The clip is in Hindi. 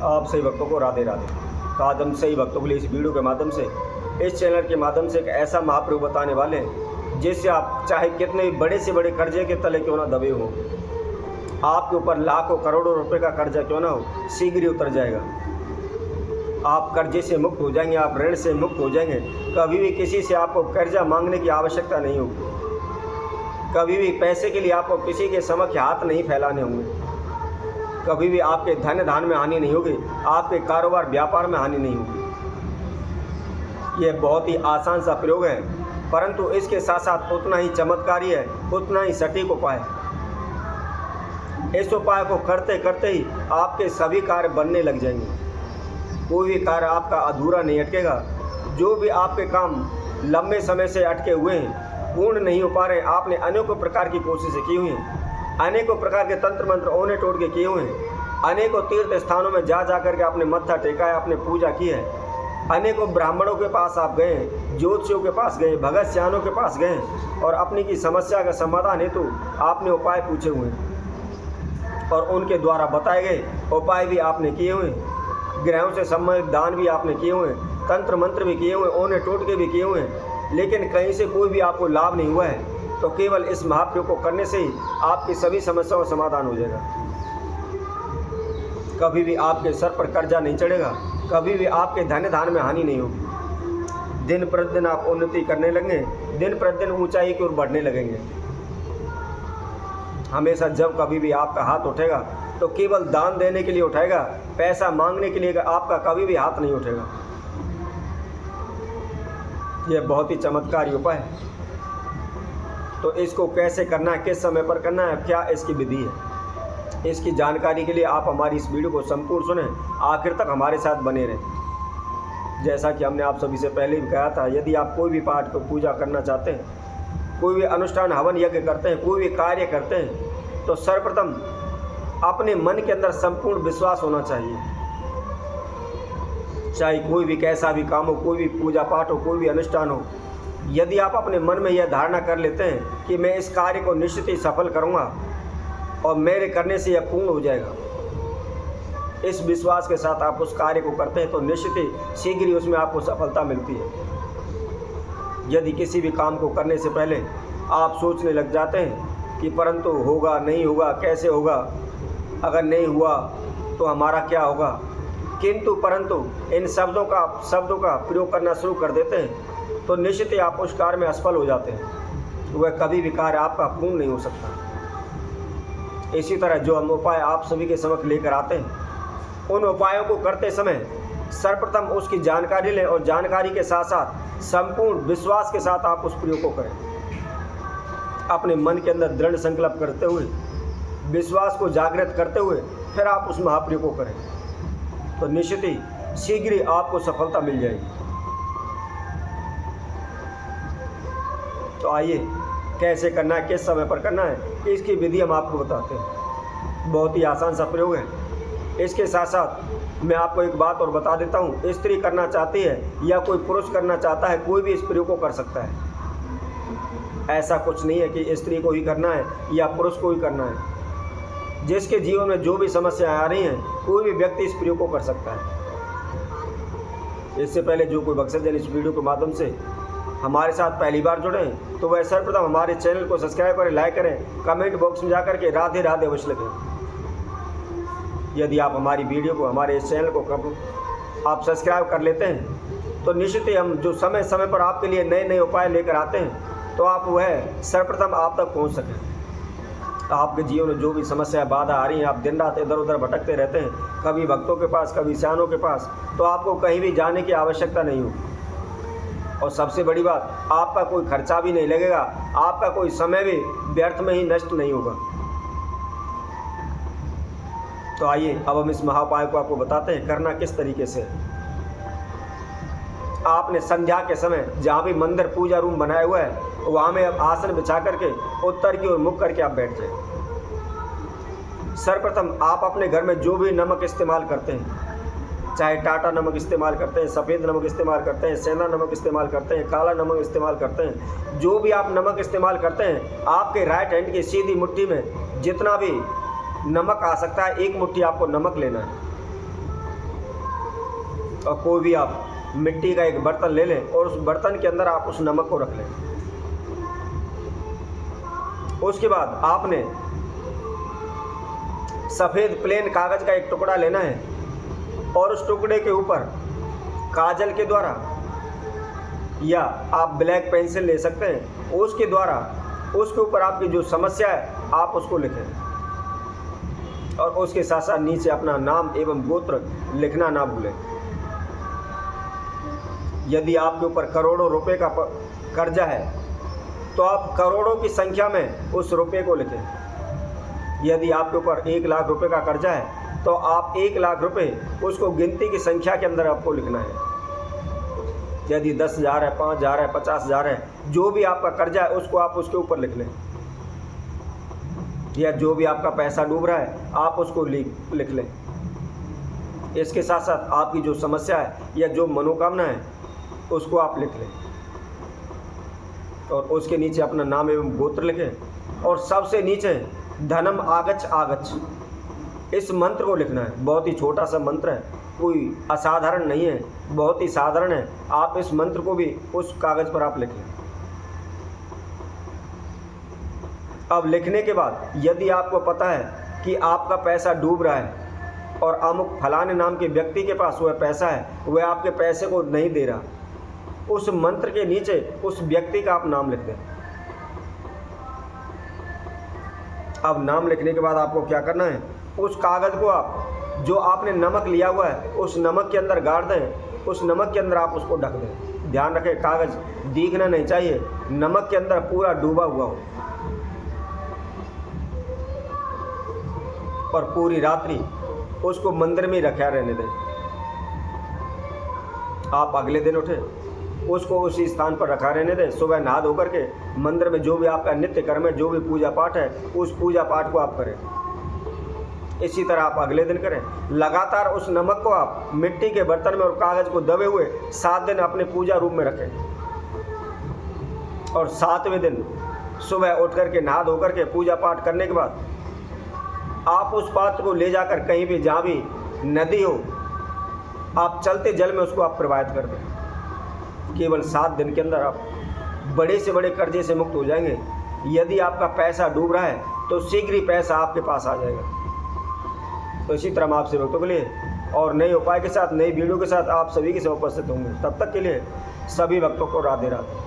आप सही भक्तों को राधे राधे। तो आज हम सही भक्तों के लिए इस वीडियो के माध्यम से, इस चैनल के माध्यम से एक ऐसा महाप्रभु बताने वाले हैं जिससे आप चाहे कितने भी बड़े से बड़े कर्जे के तले क्यों ना दबे हो, आपके ऊपर लाखों करोड़ों रुपए का कर्जा क्यों ना हो, शीघ्र ही उतर जाएगा। आप कर्जे से मुक्त हो जाएंगे, आप ऋण से मुक्त हो जाएंगे। कभी भी किसी से आपको कर्जा मांगने की आवश्यकता नहीं होगी। कभी भी पैसे के लिए आपको किसी के समक्ष हाथ नहीं फैलाने होंगे। कभी भी आपके धन धान में हानि नहीं होगी, आपके कारोबार व्यापार में हानि नहीं होगी। यह बहुत ही आसान सा प्रयोग है, परंतु इसके साथ साथ उतना ही चमत्कारी है, उतना ही सटीक उपाय है। इस उपाय को करते करते ही आपके सभी कार्य बनने लग जाएंगे। कोई भी कार्य आपका अधूरा नहीं अटकेगा। जो भी आपके काम लंबे समय से अटके हुए हैं, पूर्ण नहीं हो पा रहे, आपने अनेकों प्रकार की कोशिशें की हुई हैं, अनेकों प्रकार के तंत्र मंत्र ओने टोड़ के किए हुए हैं, अनेकों तीर्थ स्थानों में जा कर के आपने मत्था टेका है, आपने पूजा की है, अनेकों ब्राह्मणों के पास आप गए, ज्योतिषियों के पास गए, भगत सियानों के पास गए और अपनी की समस्या का समाधान हेतु आपने उपाय पूछे हुए हैं और उनके द्वारा बताए गए उपाय भी आपने किए हुए हैं। ग्रहों से संबंधित दान भी आपने किए हुए हैं, तंत्र मंत्र भी किए हुए हैं, ओने टोटके भी किए हुए हैं, लेकिन कहीं से कोई भी आपको लाभ नहीं हुआ है। तो केवल इस महाप्रयोग को करने से ही आपकी सभी समस्याओं का समाधान हो जाएगा। कभी भी आपके सर पर कर्जा नहीं चढ़ेगा, कभी भी आपके धन धान में हानि नहीं होगी। दिन प्रतिदिन आप उन्नति करने लगेंगे, दिन प्रतिदिन ऊंचाई की ओर बढ़ने लगेंगे। हमेशा जब कभी भी आपका हाथ उठेगा तो केवल दान देने के लिए उठाएगा, पैसा मांगने के लिए आपका कभी भी हाथ नहीं उठेगा। यह बहुत ही चमत्कारी उपाय है। तो इसको कैसे करना है, किस समय पर करना है, क्या इसकी विधि है, इसकी जानकारी के लिए आप हमारी इस वीडियो को संपूर्ण सुने, आखिर तक हमारे साथ बने रहें। जैसा कि हमने आप सभी से पहले भी कहा था, यदि आप कोई भी पाठ को पूजा करना चाहते हैं, कोई भी अनुष्ठान हवन यज्ञ करते हैं, कोई भी कार्य करते हैं, तो सर्वप्रथम अपने मन के अंदर संपूर्ण विश्वास होना चाहिए। चाहे कोई भी कैसा भी काम हो, कोई भी पूजा पाठ हो, कोई भी अनुष्ठान हो, यदि आप अपने मन में यह धारणा कर लेते हैं कि मैं इस कार्य को निश्चित ही सफल करूंगा और मेरे करने से यह पूर्ण हो जाएगा, इस विश्वास के साथ आप उस कार्य को करते हैं तो निश्चित ही शीघ्र ही उसमें आपको सफलता मिलती है। यदि किसी भी काम को करने से पहले आप सोचने लग जाते हैं कि परंतु होगा नहीं होगा, कैसे होगा, अगर नहीं हुआ तो हमारा क्या होगा, किंतु परंतु इन शब्दों का प्रयोग करना शुरू कर देते हैं तो निश्चित ही आप उस कार्य में असफल हो जाते हैं। वह कभी भी कार्य आपका पूर्ण नहीं हो सकता। इसी तरह जो हम उपाय आप सभी के समक्ष लेकर आते हैं, उन उपायों को करते समय सर्वप्रथम उसकी जानकारी लें और जानकारी के साथ साथ संपूर्ण विश्वास के साथ आप उस प्रयोग को करें। अपने मन के अंदर दृढ़ संकल्प करते हुए, विश्वास को जागृत करते हुए फिर आप उस महाप्रयोग को करें तो निश्चित ही शीघ्र ही आपको सफलता मिल जाएगी। तो आइए कैसे करना है, किस समय पर करना है, इसकी विधि हम आपको बताते हैं। बहुत ही आसान सा प्रयोग है। इसके साथ साथ मैं आपको एक बात और बता देता हूँ, स्त्री करना चाहती है या कोई पुरुष करना चाहता है, कोई भी इस प्रयोग को कर सकता है। ऐसा कुछ नहीं है कि स्त्री को ही करना है या पुरुष को ही करना है। जिसके जीवन में जो भी समस्याएं आ रही हैं, कोई भी व्यक्ति इस प्रयोग को कर सकता है। इससे पहले जो कोई भक्तजन इस वीडियो के माध्यम से हमारे साथ पहली बार जुड़े हैं तो वह सर्वप्रथम हमारे चैनल को सब्सक्राइब करें, लाइक करें, कमेंट बॉक्स में जाकर के राधे राधे अवश्य लिखें। यदि आप हमारी वीडियो को, हमारे इस चैनल को आप सब्सक्राइब कर लेते हैं तो निश्चित ही हम जो समय समय पर आपके लिए नए नए उपाय लेकर आते हैं तो आप वह सर्वप्रथम आप तक पहुंच सकें। आपके जीवन में जो भी समस्या बाधा आ रही है, आप दिन रात इधर उधर भटकते रहते हैं, कभी भक्तों के पास, कभी सियानों के पास, तो आपको कहीं भी जाने की आवश्यकता नहीं होगी। और सबसे बड़ी बात, आपका कोई खर्चा भी नहीं लगेगा, आपका कोई समय भी व्यर्थ में ही नष्ट नहीं होगा। तो आइए अब हम इस महाउपाय को आपको बताते हैं करना किस तरीके से। आपने संध्या के समय जहाँ भी मंदिर पूजा रूम बनाया हुआ है वहाँ में अब आसन बिछा करके उत्तर की ओर मुख करके आप बैठ जाए। सर्वप्रथम आप अपने घर में जो भी नमक इस्तेमाल करते हैं, चाहे टाटा नमक इस्तेमाल करते हैं, सफ़ेद नमक इस्तेमाल करते हैं, सेंधा नमक इस्तेमाल करते हैं, काला नमक इस्तेमाल करते हैं, जो भी आप नमक इस्तेमाल करते हैं, आपके राइट हैंड की सीधी मुट्ठी में जितना भी नमक आ सकता है, एक मुट्ठी आपको नमक लेना है। और कोई भी आप मिट्टी का एक बर्तन ले लें और उस बर्तन के अंदर आप उस नमक को रख लें। उसके बाद आपने सफ़ेद प्लेन कागज़ का एक टुकड़ा लेना है और उस टुकड़े के ऊपर काजल के द्वारा या आप ब्लैक पेंसिल ले सकते हैं, उसके द्वारा उसके ऊपर आपकी जो समस्या है आप उसको लिखें और उसके साथ साथ नीचे अपना नाम एवं गोत्र लिखना ना भूलें। यदि आपके ऊपर करोड़ों रुपए का कर्जा है तो आप करोड़ों की संख्या में उस रुपए को लिखें। यदि आपके ऊपर 1 लाख रुपए का कर्जा है तो आप 1 लाख रुपए उसको गिनती की संख्या के अंदर आपको लिखना है। यदि 10,000 है, 5,000 है, 50,000 है, जो भी आपका कर्जा है उसको आप उसके ऊपर लिख लें। या जो भी आपका पैसा डूब रहा है आप उसको लिख लें। इसके साथ साथ आपकी जो समस्या है या जो मनोकामना है उसको आप लिख लें और उसके नीचे अपना नाम एवं गोत्र लिखें और सबसे नीचे धनम आगच्छ आगच्छ, इस मंत्र को लिखना है। बहुत ही छोटा सा मंत्र है, कोई असाधारण नहीं है, बहुत ही साधारण है। आप इस मंत्र को भी उस कागज़ पर आप लिख लें। अब लिखने के बाद यदि आपको पता है कि आपका पैसा डूब रहा है और अमुक फलाने नाम के व्यक्ति के पास वह पैसा है, वह आपके पैसे को नहीं दे रहा, उस मंत्र के नीचे उस व्यक्ति का आप नाम लिख दें। अब नाम लिखने के बाद आपको क्या करना है, उस कागज़ को आप जो आपने नमक लिया हुआ है उस नमक के अंदर गाड़ दें, उस नमक के अंदर आप उसको ढक दें। ध्यान रखें कागज़ दिखना नहीं चाहिए, नमक के अंदर पूरा डूबा हुआ हो। और पूरी रात्रि उसको मंदिर में ही रखा रहने दें। आप अगले दिन उठे उसको उसी स्थान पर रखा रहने दें। सुबह नहा धो करके मंदिर में जो भी आपका नित्य कर्म है, जो भी पूजा पाठ है, उस पूजा पाठ को आप करें। इसी तरह आप अगले दिन करें। लगातार उस नमक को आप मिट्टी के बर्तन में और कागज़ को दबे हुए 7 दिन अपने पूजा रूम में रखें और 7वें दिन सुबह उठ करके नहा धो करके पूजा पाठ करने के बाद आप उस पात्र को ले जाकर कहीं भी, जहाँ भी नदी हो, आप चलते जल में उसको आप प्रवाहित कर दें। केवल 7 दिन के अंदर आप बड़े से बड़े कर्जे से मुक्त हो जाएंगे। यदि आपका पैसा डूब रहा है तो शीघ्र ही पैसा आपके पास आ जाएगा। तो इसी तरह हम आपसे भक्तों के लिए और नए उपाय के साथ, नई वीडियो के साथ आप सभी के साथ उपस्थित होंगे। तब तक के लिए सभी भक्तों को राधे राधे।